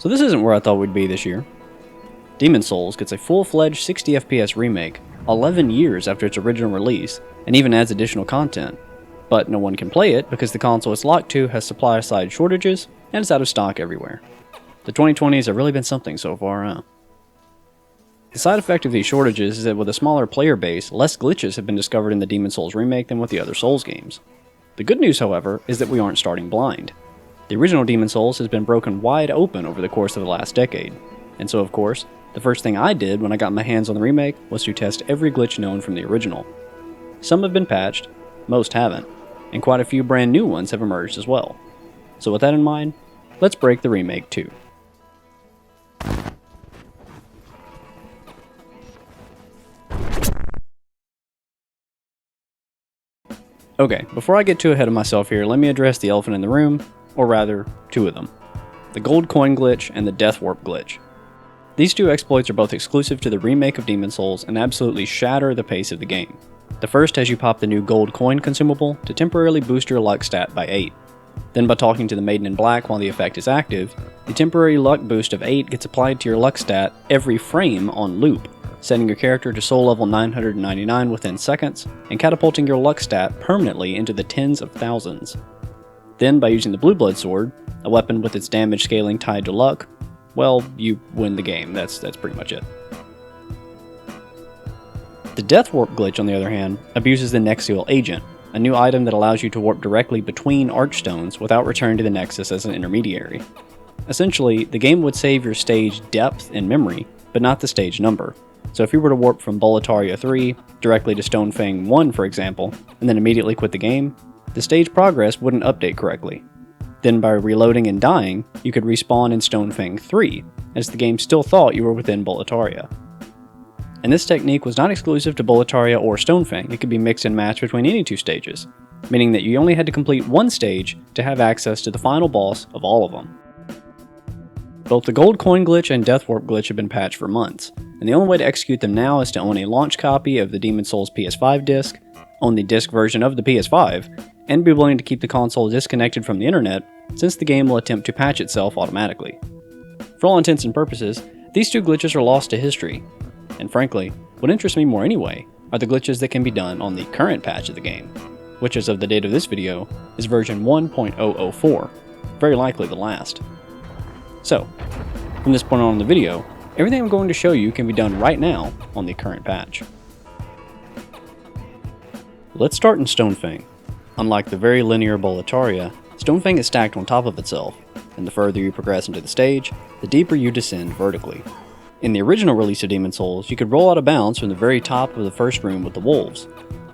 So this isn't where I thought we'd be this year. Demon's Souls gets a full-fledged 60 FPS remake 11 years after its original release, and even adds additional content. But no one can play it because the console it's locked to has supply-side shortages, and it's out of stock everywhere. The 2020s have really been something so far, huh? The side effect of these shortages is that with a smaller player base, less glitches have been discovered in the Demon's Souls remake than with the other Souls games. The good news, however, is that we aren't starting blind. The original Demon's Souls has been broken wide open over the course of the last decade, and so of course, the first thing I did when I got my hands on the remake was to test every glitch known from the original. Some have been patched, most haven't, and quite a few brand new ones have emerged as well. So with that in mind, let's break the remake too. Okay, before I get too ahead of myself here, let me address the elephant in the room, or rather, two of them. The Gold Coin Glitch and the Deathwarp Glitch. These two exploits are both exclusive to the remake of Demon's Souls and absolutely shatter the pace of the game. The first has you pop the new gold coin consumable to temporarily boost your luck stat by 8. Then by talking to the Maiden in Black while the effect is active, the temporary luck boost of 8 gets applied to your luck stat every frame on loop, setting your character to soul level 999 within seconds, and catapulting your luck stat permanently into the tens of thousands. Then by using the Blue Blood Sword, a weapon with its damage scaling tied to luck, well, you win the game. That's pretty much it. The Deathwarp Glitch, on the other hand, abuses the Nexial Agent, a new item that allows you to warp directly between Archstones without returning to the Nexus as an intermediary. Essentially, the game would save your stage depth and memory, but not the stage number. So if you were to warp from Boletaria 3 directly to Stonefang 1, for example, and then immediately quit the game, the stage progress wouldn't update correctly. Then by reloading and dying, you could respawn in Stonefang 3, as the game still thought you were within Boletaria. And this technique was not exclusive to Boletaria or Stonefang, it could be mixed and matched between any two stages, meaning that you only had to complete one stage to have access to the final boss of all of them. Both the Gold Coin Glitch and Deathwarp Glitch have been patched for months, and the only way to execute them now is to own a launch copy of the Demon's Souls PS5 disc, own the disc version of the PS5, and be willing to keep the console disconnected from the internet, since the game will attempt to patch itself automatically. For all intents and purposes, these two glitches are lost to history, and frankly, what interests me more anyway are the glitches that can be done on the current patch of the game, which as of the date of this video, is version 1.004, very likely the last. So, from this point on in the video, everything I'm going to show you can be done right now on the current patch. Let's start in Stonefang. Unlike the very linear Boletaria, Stonefang is stacked on top of itself, and the further you progress into the stage, the deeper you descend vertically. In the original release of Demon's Souls, you could roll out of bounds from the very top of the first room with the wolves.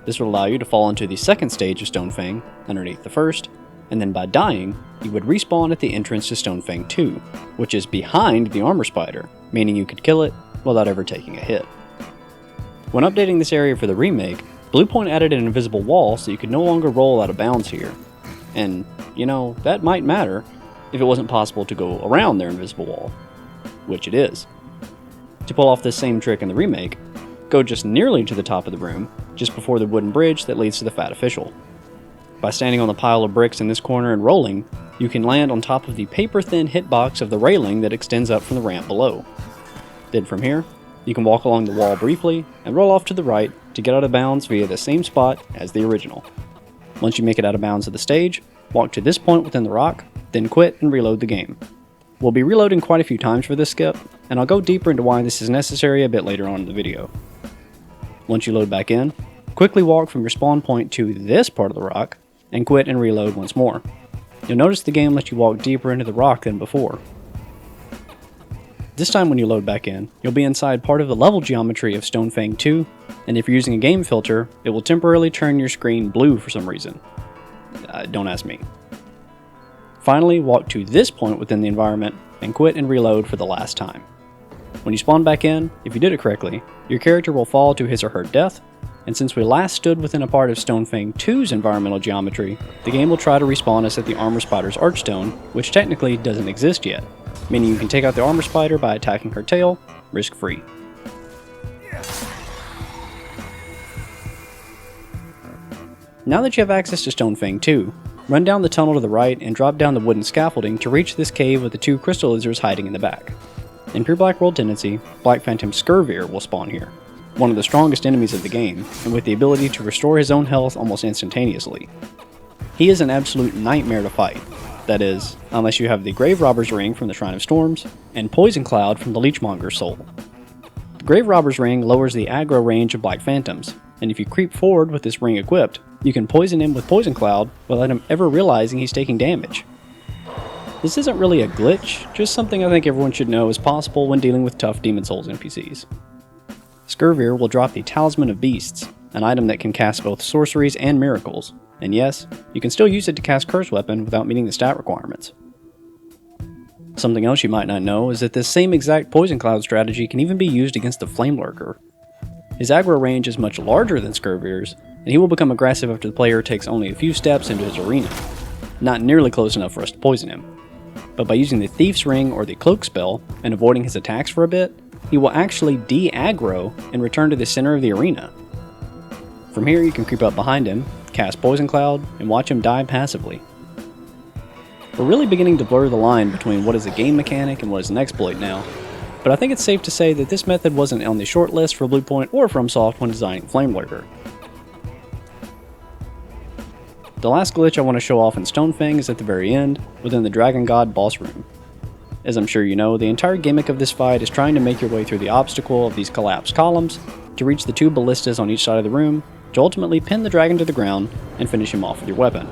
This would allow you to fall into the second stage of Stonefang, underneath the first, and then by dying, you would respawn at the entrance to Stonefang 2, which is behind the armor spider, meaning you could kill it without ever taking a hit. When updating this area for the remake, Bluepoint added an invisible wall so you could no longer roll out of bounds here. And, you know, that might matter if it wasn't possible to go around their invisible wall, which it is. To pull off this same trick in the remake, go just nearly to the top of the room, just before the wooden bridge that leads to the Fat Official. By standing on the pile of bricks in this corner and rolling, you can land on top of the paper-thin hitbox of the railing that extends up from the ramp below. Then from here, you can walk along the wall briefly and roll off to the right to get out of bounds via the same spot as the original. Once you make it out of bounds of the stage, walk to this point within the rock, then quit and reload the game. We'll be reloading quite a few times for this skip, and I'll go deeper into why this is necessary a bit later on in the video. Once you load back in, quickly walk from your spawn point to this part of the rock, and quit and reload once more. You'll notice the game lets you walk deeper into the rock than before. This time when you load back in, you'll be inside part of the level geometry of Stonefang 2, and if you're using a game filter, it will temporarily turn your screen blue for some reason. Don't ask me. Finally, walk to this point within the environment, and quit and reload for the last time. When you spawn back in, if you did it correctly, your character will fall to his or her death, and since we last stood within a part of Stonefang 2's environmental geometry, the game will try to respawn us at the Armor Spider's Archstone, which technically doesn't exist yet, meaning you can take out the Armor Spider by attacking her tail, risk-free. Now that you have access to Stonefang 2, Run down the tunnel to the right and drop down the wooden scaffolding to reach this cave with the 2 crystal lizards hiding in the back. In pure Black World tendency, Black Phantom Scirvir will spawn here, one of the strongest enemies of the game, and with the ability to restore his own health almost instantaneously. He is an absolute nightmare to fight, that is, unless you have the Grave Robber's Ring from the Shrine of Storms, and Poison Cloud from the Leechmonger's Soul. The Grave Robber's Ring lowers the aggro range of Black Phantoms, and if you creep forward with this ring equipped, you can poison him with Poison Cloud without him ever realizing he's taking damage. This isn't really a glitch, just something I think everyone should know is possible when dealing with tough Demon Souls NPCs. Scirvir will drop the Talisman of Beasts, an item that can cast both sorceries and miracles, and yes, you can still use it to cast Curse Weapon without meeting the stat requirements. Something else you might not know is that this same exact Poison Cloud strategy can even be used against the Flamelurker. His aggro range is much larger than Scirvir's, and he will become aggressive after the player takes only a few steps into his arena, not nearly close enough for us to poison him. But by using the Thief's Ring or the Cloak spell and avoiding his attacks for a bit, he will actually de-aggro and return to the center of the arena. From here you can creep up behind him, cast Poison Cloud, and watch him die passively. We're really beginning to blur the line between what is a game mechanic and what is an exploit now, but I think it's safe to say that this method wasn't on the short list for Bluepoint or FromSoft when designing Flamelurker. The last glitch I want to show off in Stonefang is at the very end, within the Dragon God boss room. As I'm sure you know, the entire gimmick of this fight is trying to make your way through the obstacle of these collapsed columns to reach the 2 ballistas on each side of the room to ultimately pin the dragon to the ground and finish him off with your weapon.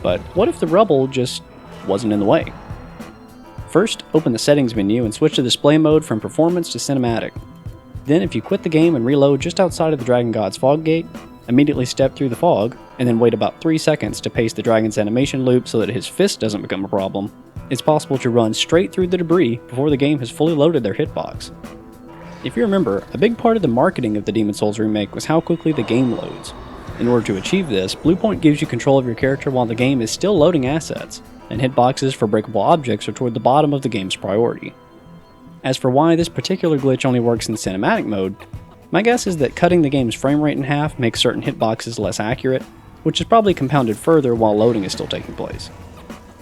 But what if the rubble just wasn't in the way? First, open the settings menu and switch to display mode from performance to cinematic. Then if you quit the game and reload just outside of the Dragon God's fog gate, immediately step through the fog, and then wait about 3 seconds to pace the dragon's animation loop so that his fist doesn't become a problem, it's possible to run straight through the debris before the game has fully loaded their hitbox. If you remember, a big part of the marketing of the Demon Souls remake was how quickly the game loads. In order to achieve this, Bluepoint gives you control of your character while the game is still loading assets, and hitboxes for breakable objects are toward the bottom of the game's priority. As for why this particular glitch only works in cinematic mode, my guess is that cutting the game's frame rate in half makes certain hitboxes less accurate, which is probably compounded further while loading is still taking place.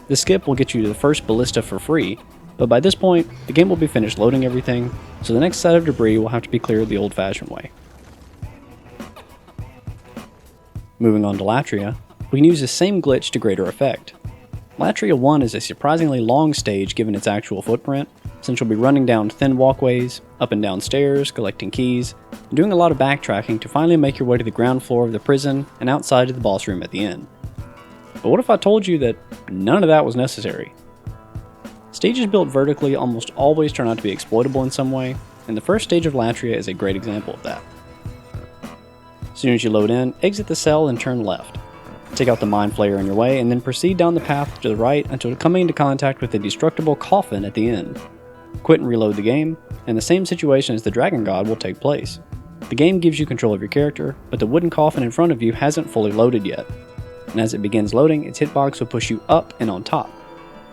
The skip will get you to the first ballista for free, but by this point, the game will be finished loading everything, so the next set of debris will have to be cleared the old-fashioned way. Moving on to Latria, we can use the same glitch to greater effect. Latria 1 is a surprisingly long stage given its actual footprint, since you'll be running down thin walkways, up and down stairs, collecting keys, and doing a lot of backtracking to finally make your way to the ground floor of the prison and outside of the boss room at the end. But what if I told you that none of that was necessary? Stages built vertically almost always turn out to be exploitable in some way, and the first stage of Latria is a great example of that. As soon as you load in, exit the cell and turn left. Take out the Mind Flayer on your way, and then proceed down the path to the right until coming into contact with the destructible coffin at the end. Quit and reload the game, and the same situation as the Dragon God will take place. The game gives you control of your character, but the wooden coffin in front of you hasn't fully loaded yet, and as it begins loading, its hitbox will push you up and on top.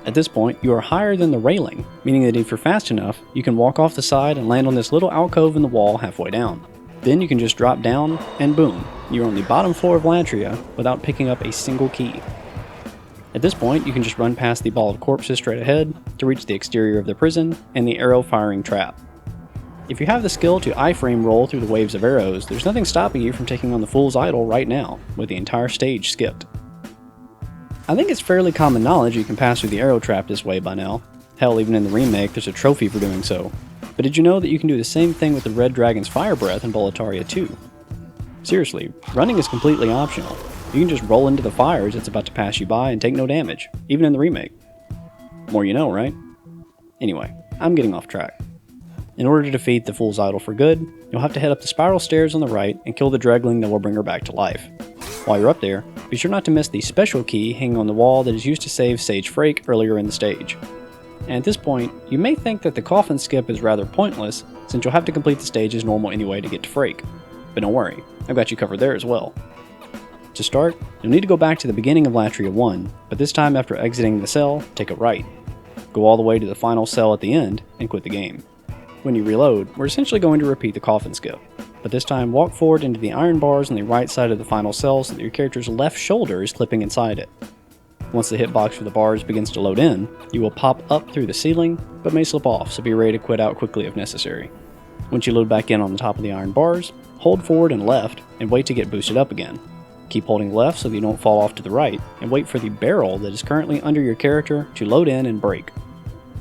At this point, you are higher than the railing, meaning that if you're fast enough, you can walk off the side and land on this little alcove in the wall halfway down. Then you can just drop down, and boom, you're on the bottom floor of Latria without picking up a single key. At this point, you can just run past the ball of corpses straight ahead to reach the exterior of the prison and the arrow-firing trap. If you have the skill to iframe roll through the waves of arrows, there's nothing stopping you from taking on the Fool's Idol right now, with the entire stage skipped. I think it's fairly common knowledge you can pass through the arrow trap this way by now. Hell, even in the remake, there's a trophy for doing so. But did you know that you can do the same thing with the Red Dragon's Fire Breath in Boletaria 2? Seriously, running is completely optional. You can just roll into the fires that's about to pass you by and take no damage, even in the remake. More you know, right? Anyway, I'm getting off track. In order to defeat the Fool's Idol for good, you'll have to head up the spiral stairs on the right and kill the Dregling that will bring her back to life. While you're up there, be sure not to miss the special key hanging on the wall that is used to save Sage Freke earlier in the stage. And at this point, you may think that the Coffin Skip is rather pointless, since you'll have to complete the stage as normal anyway to get to Freke. But don't worry, I've got you covered there as well. To start, you'll need to go back to the beginning of Latria 1, but this time after exiting the cell, take a right. Go all the way to the final cell at the end, and quit the game. When you reload, we're essentially going to repeat the Coffin Skip, but this time walk forward into the iron bars on the right side of the final cell so that your character's left shoulder is clipping inside it. Once the hitbox for the bars begins to load in, you will pop up through the ceiling, but may slip off, so be ready to quit out quickly if necessary. Once you load back in on the top of the iron bars, hold forward and left, and wait to get boosted up again. Keep holding left so that you don't fall off to the right, and wait for the barrel that is currently under your character to load in and break.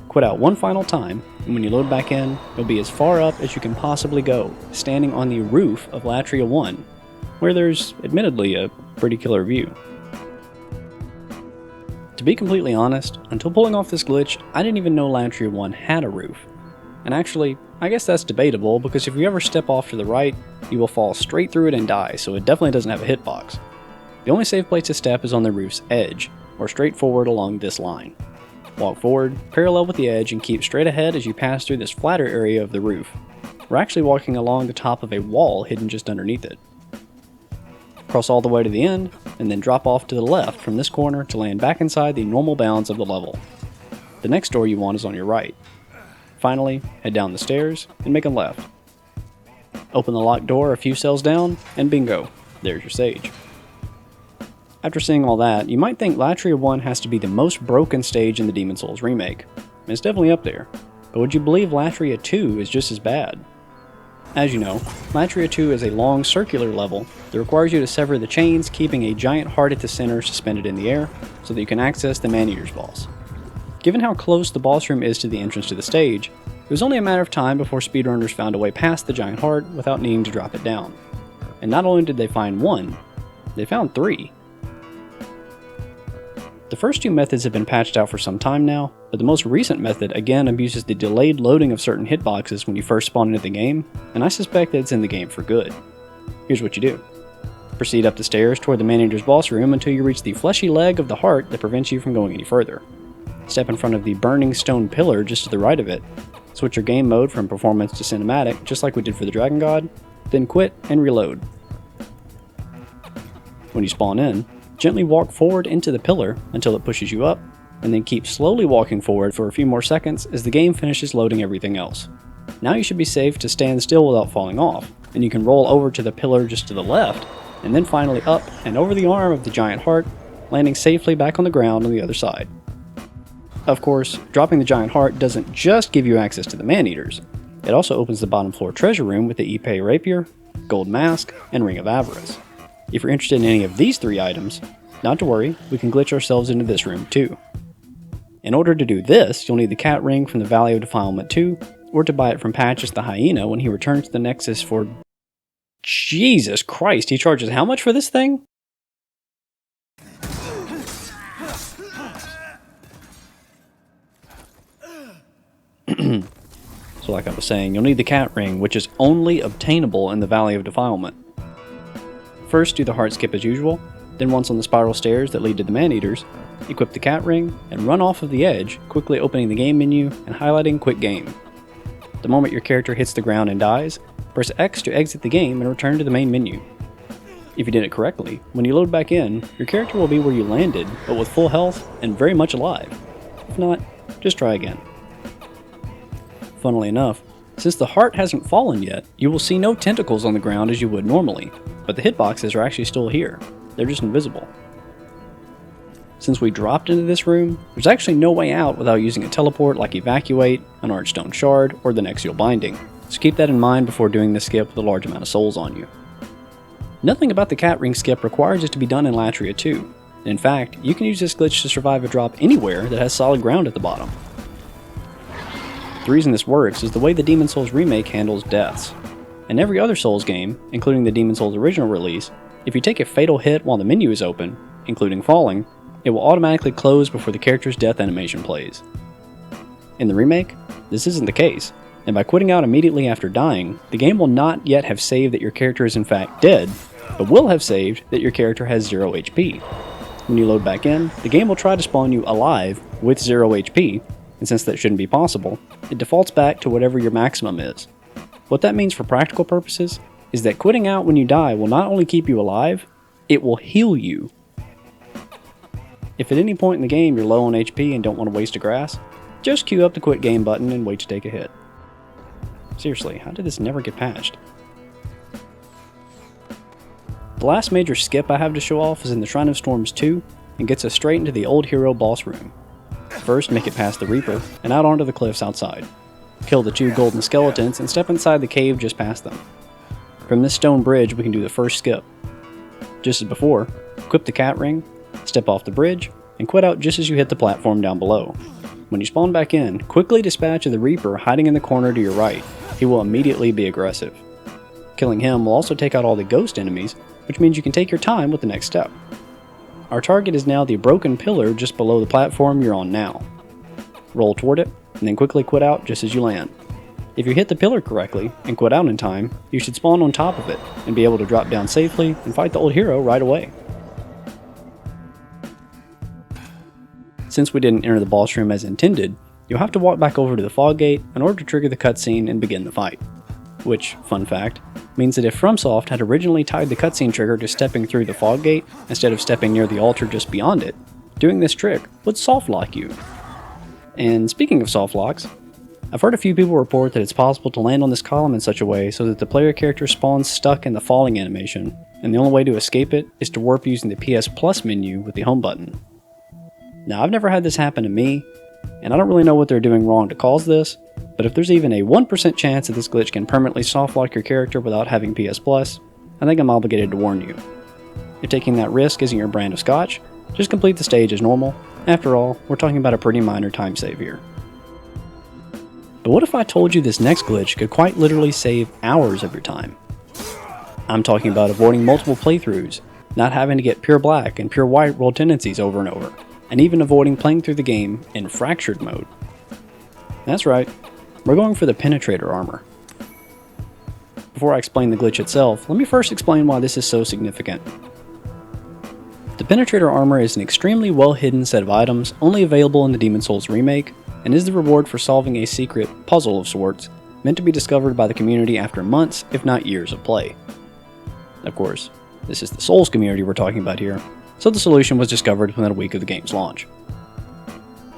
Quit out one final time, and when you load back in, you'll be as far up as you can possibly go, standing on the roof of Latria 1, where there's admittedly a pretty killer view. To be completely honest, until pulling off this glitch, I didn't even know Latria 1 had a roof. And actually, I guess that's debatable, because if you ever step off to the right, you will fall straight through it and die, so it definitely doesn't have a hitbox. The only safe place to step is on the roof's edge, or straight forward along this line. Walk forward, parallel with the edge, and keep straight ahead as you pass through this flatter area of the roof. We're actually walking along the top of a wall hidden just underneath it. Cross all the way to the end, and then drop off to the left from this corner to land back inside the normal bounds of the level. The next door you want is on your right. Finally, head down the stairs and make a left. Open the locked door a few cells down, and bingo, there's your stage. After seeing all that, you might think Latria 1 has to be the most broken stage in the Demon's Souls remake. And it's definitely up there, but would you believe Latria 2 is just as bad? As you know, Latria 2 is a long circular level that requires you to sever the chains, keeping a giant heart at the center suspended in the air, so that you can access the Man-Eater's boss. Given how close the boss room is to the entrance to the stage, it was only a matter of time before speedrunners found a way past the giant heart without needing to drop it down. And not only did they find one, they found three. The first two methods have been patched out for some time now, but the most recent method again abuses the delayed loading of certain hitboxes when you first spawn into the game, and I suspect that it's in the game for good. Here's what you do. Proceed up the stairs toward the Man-Eater's boss room until you reach the fleshy leg of the heart that prevents you from going any further. Step in front of the burning stone pillar just to the right of it, switch your game mode from performance to cinematic just like we did for the Dragon God, then quit and reload. When you spawn in, gently walk forward into the pillar until it pushes you up, and then keep slowly walking forward for a few more seconds as the game finishes loading everything else. Now you should be safe to stand still without falling off, and you can roll over to the pillar just to the left, and then finally up and over the arm of the giant heart, landing safely back on the ground on the other side. Of course, dropping the giant heart doesn't just give you access to the Man-Eaters, it also opens the bottom floor treasure room with the Ipe Rapier, Gold Mask, and Ring of Avarice. If you're interested in any of these three items, not to worry, we can glitch ourselves into this room too. In order to do this, you'll need the cat ring from the Valley of Defilement 2, or to buy it from Patches the Hyena when he returns to the Nexus for... Jesus Christ, he charges how much for this thing? So like I was saying, you'll need the cat ring, which is only obtainable in the Valley of Defilement. First, do the heart skip as usual, then once on the spiral stairs that lead to the Man-Eaters, equip the cat ring, and run off of the edge, quickly opening the game menu and highlighting Quit Game. The moment your character hits the ground and dies, press X to exit the game and return to the main menu. If you did it correctly, when you load back in, your character will be where you landed, but with full health and very much alive. If not, just try again. Funnily enough, since the heart hasn't fallen yet, you will see no tentacles on the ground as you would normally, but the hitboxes are actually still here. They're just invisible. Since we dropped into this room, there's actually no way out without using a teleport like Evacuate, an Archstone Shard, or the Nexial Binding, so keep that in mind before doing this skip with a large amount of souls on you. Nothing about the cat ring skip requires it to be done in Latria 2. In fact, you can use this glitch to survive a drop anywhere that has solid ground at the bottom. The reason this works is the way the Demon's Souls remake handles deaths. In every other Souls game, including the Demon's Souls original release, if you take a fatal hit while the menu is open, including falling, it will automatically close before the character's death animation plays. In the remake, this isn't the case, and by quitting out immediately after dying, the game will not yet have saved that your character is in fact dead, but will have saved that your character has 0 HP. When you load back in, the game will try to spawn you alive with 0 HP, and since that shouldn't be possible, it defaults back to whatever your maximum is. What that means for practical purposes is that quitting out when you die will not only keep you alive, it will heal you. If at any point in the game you're low on HP and don't want to waste a grass, just queue up the quit game button and wait to take a hit. Seriously, how did this never get patched? The last major skip I have to show off is in the Shrine of Storms 2, and gets us straight into the old hero boss room. First, make it past the Reaper and out onto the cliffs outside. Kill the 2 golden skeletons and step inside the cave just past them. From this stone bridge we can do the first skip. Just as before, equip the cat ring, step off the bridge, and quit out just as you hit the platform down below. When you spawn back in, quickly dispatch the Reaper hiding in the corner to your right. He will immediately be aggressive. Killing him will also take out all the ghost enemies, which means you can take your time with the next step. Our target is now the broken pillar just below the platform you're on now. Roll toward it, and then quickly quit out just as you land. If you hit the pillar correctly and quit out in time, you should spawn on top of it and be able to drop down safely and fight the old hero right away. Since we didn't enter the boss room as intended, you'll have to walk back over to the fog gate in order to trigger the cutscene and begin the fight. Which, fun fact, means that if FromSoft had originally tied the cutscene trigger to stepping through the fog gate instead of stepping near the altar just beyond it, doing this trick would soft lock you. And speaking of soft locks, I've heard a few people report that it's possible to land on this column in such a way so that the player character spawns stuck in the falling animation, and the only way to escape it is to warp using the PS Plus menu with the home button. Now, I've never had this happen to me, and I don't really know what they're doing wrong to cause this, but if there's even a 1% chance that this glitch can permanently soft lock your character without having PS Plus, I think I'm obligated to warn you. If taking that risk isn't your brand of scotch, just complete the stage as normal. After all, we're talking about a pretty minor time save here. But what if I told you this next glitch could quite literally save hours of your time? I'm talking about avoiding multiple playthroughs, not having to get pure black and pure white roll tendencies over and over, and even avoiding playing through the game in fractured mode. That's right, we're going for the Penetrator Armor. Before I explain the glitch itself, let me first explain why this is so significant. The Penetrator Armor is an extremely well hidden set of items only available in the Demon's Souls remake, and is the reward for solving a secret puzzle of sorts, meant to be discovered by the community after months, if not years of play. Of course, this is the Souls community we're talking about here, so the solution was discovered within a week of the game's launch.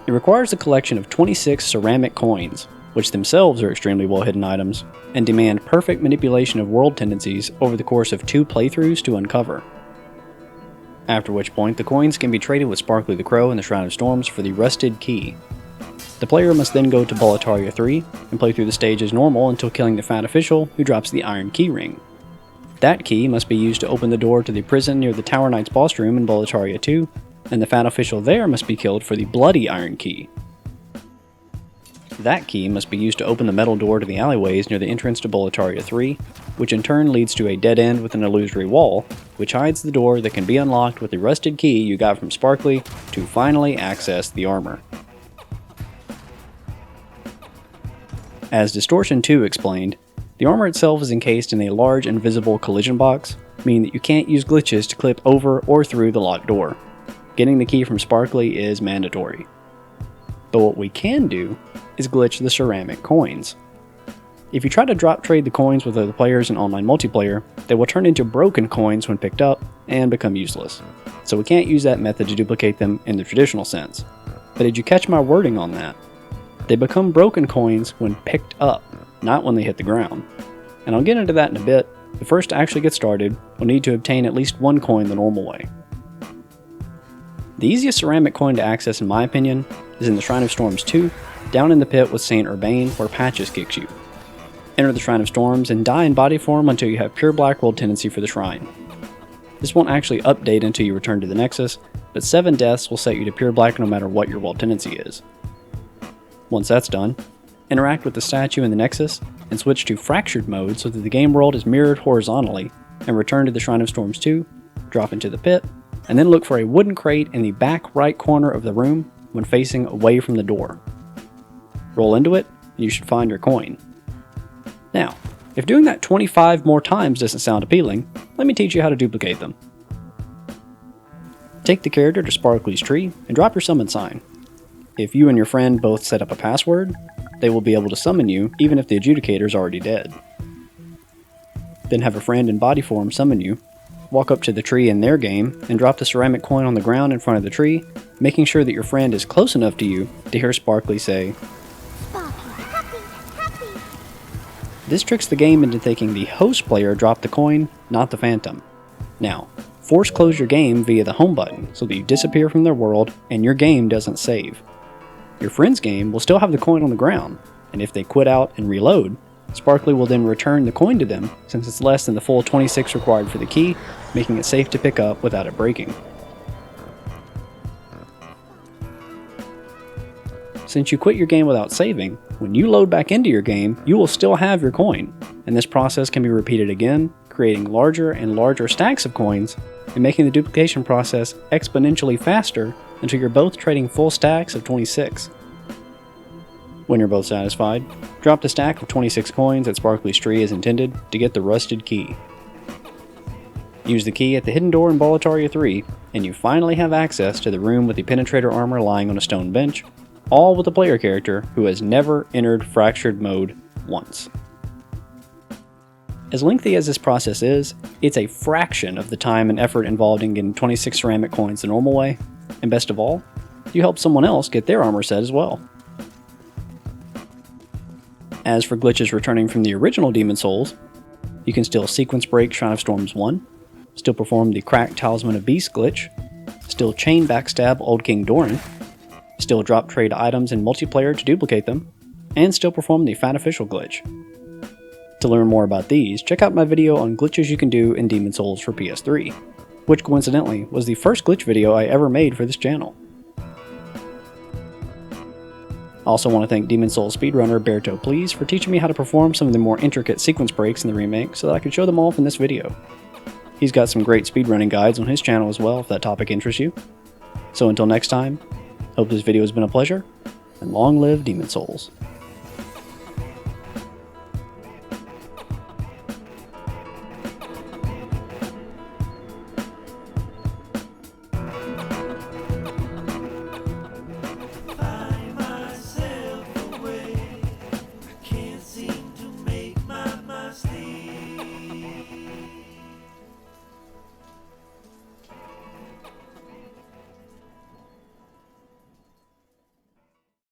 It requires a collection of 26 ceramic coins, which themselves are extremely well hidden items, and demand perfect manipulation of world tendencies over the course of 2 playthroughs to uncover. After which point, the coins can be traded with Sparkly the Crow in the Shrine of Storms for the Rusted Key. The player must then go to Boletaria 3 and play through the stage as normal until killing the Fat Official, who drops the Iron Key Ring. That key must be used to open the door to the prison near the Tower Knight's boss room in Boletaria 2, and the Fat Official there must be killed for the Bloody Iron Key. That key must be used to open the metal door to the alleyways near the entrance to Boletaria 3, which in turn leads to a dead end with an illusory wall, which hides the door that can be unlocked with the rusted key you got from Sparkly to finally access the armor. As Distortion 2 explained, the armor itself is encased in a large invisible collision box, meaning that you can't use glitches to clip over or through the locked door. Getting the key from Sparkly is mandatory. But what we can do is glitch the ceramic coins. If you try to drop trade the coins with other players in online multiplayer, they will turn into broken coins when picked up and become useless. So we can't use that method to duplicate them in the traditional sense. But did you catch my wording on that? They become broken coins when picked up, not when they hit the ground. And I'll get into that in a bit, but first to actually get started, we'll need to obtain at least 1 coin the normal way. The easiest ceramic coin to access in my opinion is in the Shrine of Storms 2, down in the pit with Saint Urbane where Patches kicks you. Enter the Shrine of Storms and die in body form until you have pure black roll tendency for the shrine. This won't actually update until you return to the Nexus, but 7 deaths will set you to pure black no matter what your roll tendency is. Once that's done, interact with the statue in the Nexus and switch to fractured mode so that the game world is mirrored horizontally, and return to the Shrine of Storms 2, drop into the pit, and then look for a wooden crate in the back right corner of the room when facing away from the door. Roll into it, and you should find your coin. Now, if doing that 25 more times doesn't sound appealing, let me teach you how to duplicate them. Take the character to Sparkly's tree and drop your summon sign. If you and your friend both set up a password, they will be able to summon you even if the adjudicator is already dead. Then have a friend in body form summon you, walk up to the tree in their game, and drop the ceramic coin on the ground in front of the tree, making sure that your friend is close enough to you to hear Sparkly say, Sparkly, happy, happy. This tricks the game into thinking the host player dropped the coin, not the phantom. Now, force close your game via the home button so that you disappear from their world and your game doesn't save. Your friend's game will still have the coin on the ground, and if they quit out and reload, Sparkly will then return the coin to them since it's less than the full 26 required for the key, making it safe to pick up without it breaking. Since you quit your game without saving, when you load back into your game, you will still have your coin, and this process can be repeated again, creating larger and larger stacks of coins, and making the duplication process exponentially faster until you're both trading full stacks of 26. When you're both satisfied, drop the stack of 26 coins at Sparkly's tree as intended to get the rusted key. Use the key at the hidden door in Boletaria 3, and you finally have access to the room with the Penetrator Armor lying on a stone bench, all with a player character who has never entered Fractured mode once. As lengthy as this process is, it's a fraction of the time and effort involved in getting 26 ceramic coins the normal way, and best of all, you help someone else get their armor set as well. As for glitches returning from the original Demon Souls, you can still sequence break Shrine of Storms 1, still perform the Cracked Talisman of Beasts glitch, still chain backstab Old King Doran, still drop trade items in multiplayer to duplicate them, and still perform the Fat Official glitch. To learn more about these, check out my video on glitches you can do in Demon Souls for PS3, which coincidentally was the first glitch video I ever made for this channel. I also want to thank Demon Souls speedrunner Berto Please for teaching me how to perform some of the more intricate sequence breaks in the remake so that I could show them off in this video. He's got some great speedrunning guides on his channel as well if that topic interests you. So until next time, hope this video has been a pleasure, and long live Demon Souls.